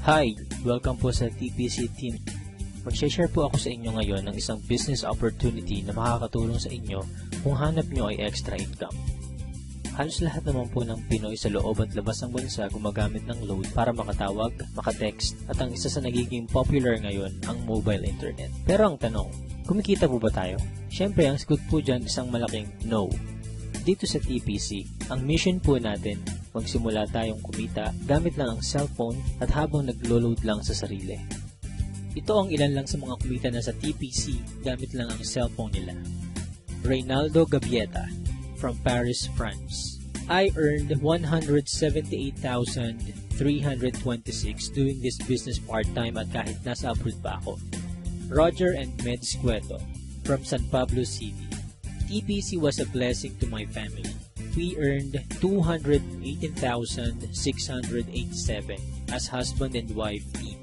Hi! Welcome po sa TPC Team. Mag-share po ako sa inyo ngayon ng isang business opportunity na makakatulong sa inyo kung hanap nyo ay extra income. Halos lahat naman po ng Pinoy sa loob at labas ng bansa gumagamit ng load para makatawag, makatext, at ang isa sa nagiging popular ngayon ang mobile internet. Pero ang tanong, kumikita po ba tayo? Siyempre, ang sagot po dyan isang malaking no. Dito sa TPC, ang mission po natin, magsimula tayong kumita gamit lang ang cellphone at habang naglo-load lang sa sarili. Ito ang ilan lang sa mga kumita na sa TPC gamit lang ang cellphone nila. Reynaldo Gavieta from Paris, France. I earned 178,326 doing this business part-time at kahit nasa abroad pa ako. Roger and Meds Cueto from San Pablo City. TPC was a blessing to my family. We earned 218,687 as husband and wife team.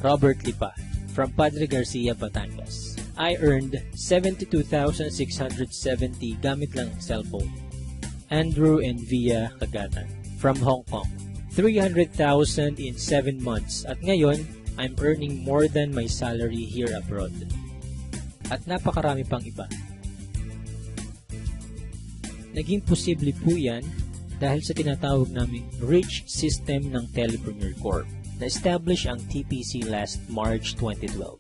Robert Lipa from Padre Garcia, Batangas. I earned 72,670 gamit lang ang cellphone. Andrew and Via Kagatan from Hong Kong. 300,000 in 7 months at ngayon, I'm earning more than my salary here abroad. At napakarami pang iba. Naging posible po yan dahil sa tinatawag naming Rich System ng Telepreneur Corp. Na-establish ang TPC last March 2012.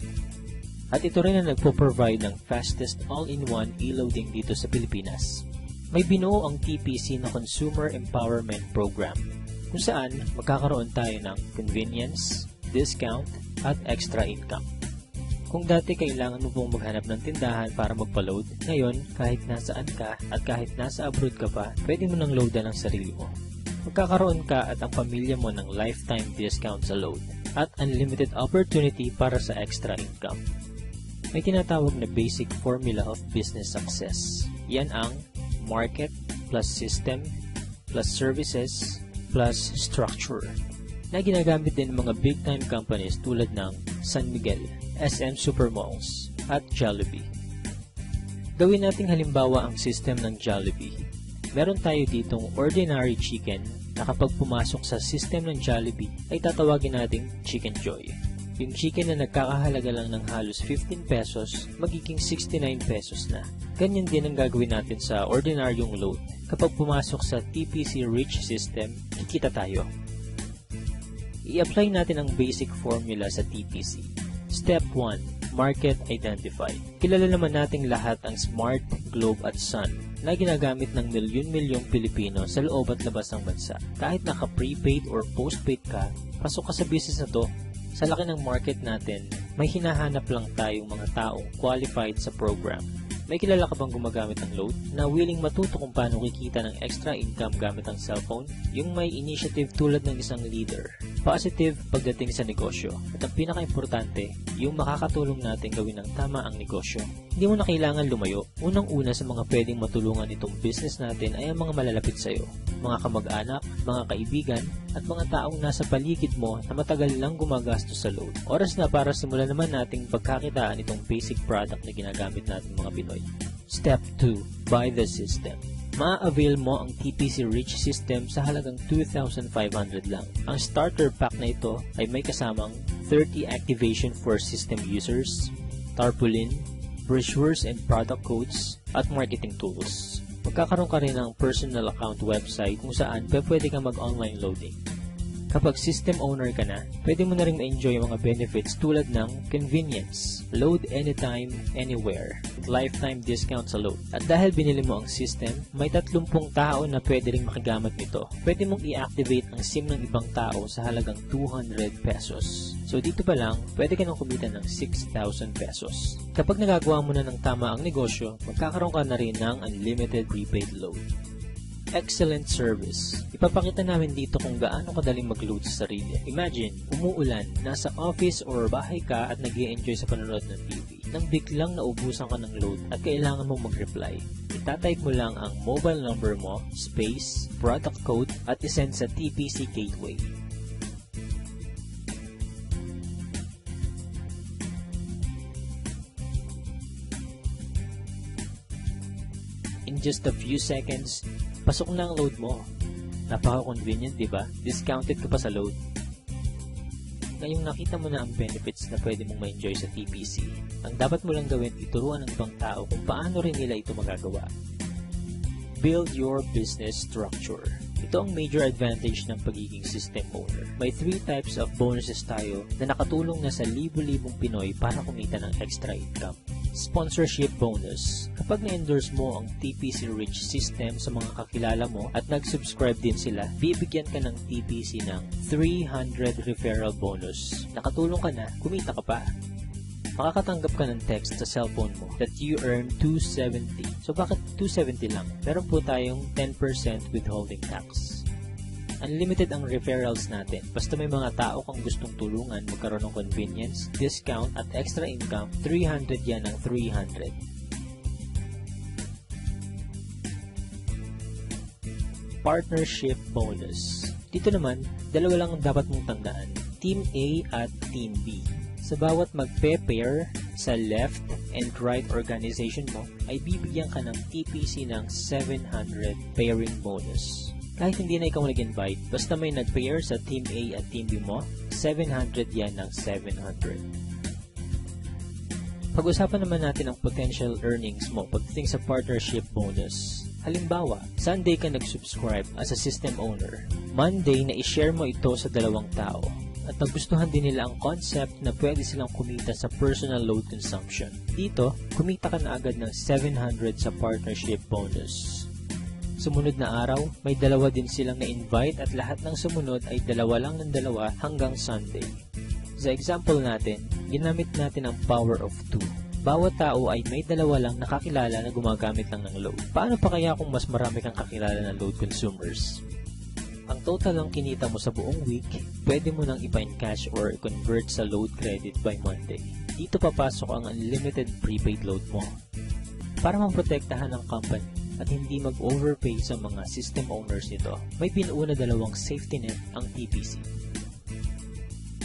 At ito rin ang nagpo-provide ng fastest all-in-one e-loading dito sa Pilipinas. May binuo ang TPC na Consumer Empowerment Program kung saan magkakaroon tayo ng convenience, discount, at extra income. Kung dati kailangan mo pong maghanap ng tindahan para magpa-load, ngayon kahit nasaan ka at kahit nasa abroad ka pa, pwede mo nang loadan ang sarili mo. Magkakaroon ka at ang pamilya mo ng lifetime discount sa load at unlimited opportunity para sa extra income. May tinatawag na basic formula of business success. Yan ang market plus system plus services plus structure na ginagamit din ng mga big-time companies tulad ng San Miguel, SM Supermalls, at Jollibee. Gawin nating halimbawa ang system ng Jollibee. Meron tayo ditong ordinary chicken na kapag pumasok sa system ng Jollibee ay tatawagin nating Chicken Joy. Yung chicken na nagkakahalaga lang ng halos 15 pesos, magiging 69 pesos na. Ganyan din ang gagawin natin sa ordinaryong load. Kapag pumasok sa TPC Rich System, kikita tayo. I-apply natin ang basic formula sa TPC. Step 1. Market Identify. Kilala naman nating lahat ang Smart, Globe at Sun na ginagamit ng milyon-milyong Pilipino sa loob at labas ng bansa. Kahit naka-prepaid or postpaid ka, pasok ka sa business na to. Sa laki ng market natin, may hinahanap lang tayong mga taong qualified sa program. May kilala ka bang gumagamit ng load na willing matuto kung paano kikita ng extra income gamit ang cellphone? Yung may initiative tulad ng isang leader. Positive pagdating sa negosyo. At ang pinaka-importante, yung makakatulong natin gawin ng tama ang negosyo. Hindi mo na kailangan lumayo. Unang-una sa mga pwedeng matulungan itong business natin ay ang mga malalapit sa'yo. Mga kamag-anak, mga kaibigan, at mga taong nasa paligid mo na matagal lang gumagastos sa load. Oras na para simulan naman nating pagkakitaan itong basic product na ginagamit natin mga Pinoy. Step 2. Buy the system. Ma-avail mo ang TPC Rich System sa halagang 2,500 lang. Ang starter pack na ito ay may kasamang 30 activation for system users, tarpaulin, brochures and product codes, at marketing tools. Magkakaroon ka rin ng personal account website kung saan pwede kang mag-online loading. Kapag system owner ka na, pwede mo na rin ma-enjoy ang mga benefits tulad ng convenience, load anytime, anywhere, lifetime discount sa load. At dahil binili mo ang system, may 30 tao na pwede rin makigamit nito. Pwede mong i-activate ang SIM ng ibang tao sa halagang 200 pesos. So dito pa lang, pwede ka nang kumita ng 6,000 pesos. Kapag nagagawa mo na ng tama ang negosyo, magkakaroon ka na rin ng unlimited prepaid load. Excellent service. Ipapakita namin dito kung gaano kadaling mag-load sa sarili. Imagine, umuulan, nasa office or bahay ka at nag-i-enjoy sa panonood ng TV. Nang biglang naubusan ka ng load at kailangan mong mag-reply. Itatype mo lang ang mobile number mo, space, product code at isend sa TPC Gateway. In just a few seconds, pasok na ang load mo. Napaka-convenient, di ba? Discounted ka pa sa load. Ngayong nakita mo na ang benefits na pwede mong ma-enjoy sa TPC, ang dapat mo lang gawin ay turuan ng ibang tao kung paano rin nila ito magagawa. Build your business structure. Ito ang major advantage ng pagiging system owner. May 3 types of bonuses tayo na nakatulong na sa libo-libong Pinoy para kumita ng extra income. Sponsorship bonus. Kapag na-endorse mo ang TPC Rich system sa mga kakilala mo at nag-subscribe din sila, bibigyan ka ng TPC ng 300 referral bonus. Nakatulong ka na, kumita ka pa. Makakatanggap ka ng text sa cellphone mo that you earn 270. So bakit 270 lang? Meron po tayong 10% withholding tax. Unlimited ang referrals natin. Basta may mga tao kang gustong tulungan magkaroon ng convenience, discount at extra income, 300 yan ng 300. Partnership bonus. Dito naman, dalawa lang ang dapat mong tandaan. Team A at Team B. Sa bawat magpe-pair sa left and right organization mo, ay bibigyan ka ng TPC ng 700 pairing bonus. Kahit hindi na ikaw nag-invite, basta may nag-pair sa Team A at Team B mo, 700 yan ng 700. Pag-usapan naman natin ang potential earnings mo pagdating sa partnership bonus. Halimbawa, Sunday ka nag-subscribe as a system owner. Monday na i-share mo ito sa 2 tao. At nagustuhan din nila ang concept na pwede silang kumita sa personal load consumption. Dito, kumita ka na agad ng 700 sa partnership bonus. Sumunod na araw, may 2 din silang na-invite at lahat ng sumunod ay 2 lang ng 2 hanggang Sunday. Sa example natin, ginamit natin ang power of 2. Bawat tao ay may 2 lang nakakilala na gumagamit lang ng load. Paano pa kaya kung mas marami kang kakilala ng load consumers? Ang total lang kinita mo sa buong week, pwede mo nang ipa-encash or i-convert sa load credit by Monday. Dito papasok ang unlimited prepaid load mo. Para maprotektahan ng company at hindi mag-overpay sa mga system owners nito, may binuo na 2 safety net ang TPC.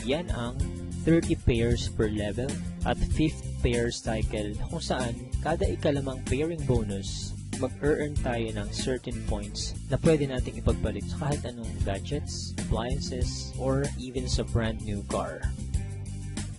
Yan ang 30 pairs per level at 5th pair cycle kung saan kada ikalimang pairing bonus, mag-earn tayo ng certain points na pwede nating ipagpalit sa kahit anong gadgets, appliances, or even sa brand new car.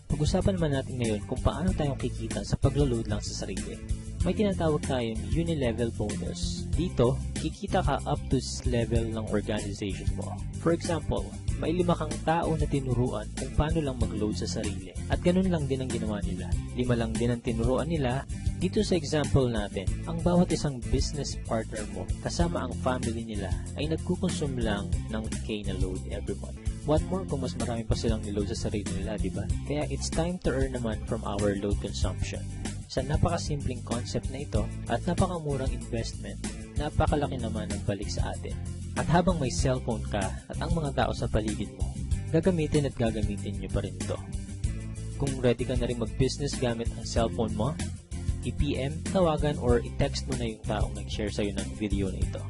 Pag-usapan naman natin ngayon kung paano tayong kikita sa paglo-load lang sa sarili. May tinatawag tayong uni-level bonus. Dito, kikita ka up to level ng organization mo. For example, may 5 kang tao na tinuruan kung paano lang mag-load sa sarili. At ganun lang din ang ginawa nila. 5 lang din ang tinuruan nila. Dito sa example natin, ang bawat isang business partner mo kasama ang family nila ay nagkukonsume lang ng K na load every month. What more kung mas marami pa silang niload sa sarili nila, diba? Kaya it's time to earn naman from our load consumption. Sa napakasimpleng concept na ito at napakamurang investment, napakalaki naman ang balik sa atin. At habang may cellphone ka at ang mga tao sa paligid mo, gagamitin at gagamitin nyo pa rin ito. Kung ready ka na rin mag-business gamit ang cellphone mo, i-PM, tawagan or i-text mo na yung taong nag-share sa'yo ng video na ito.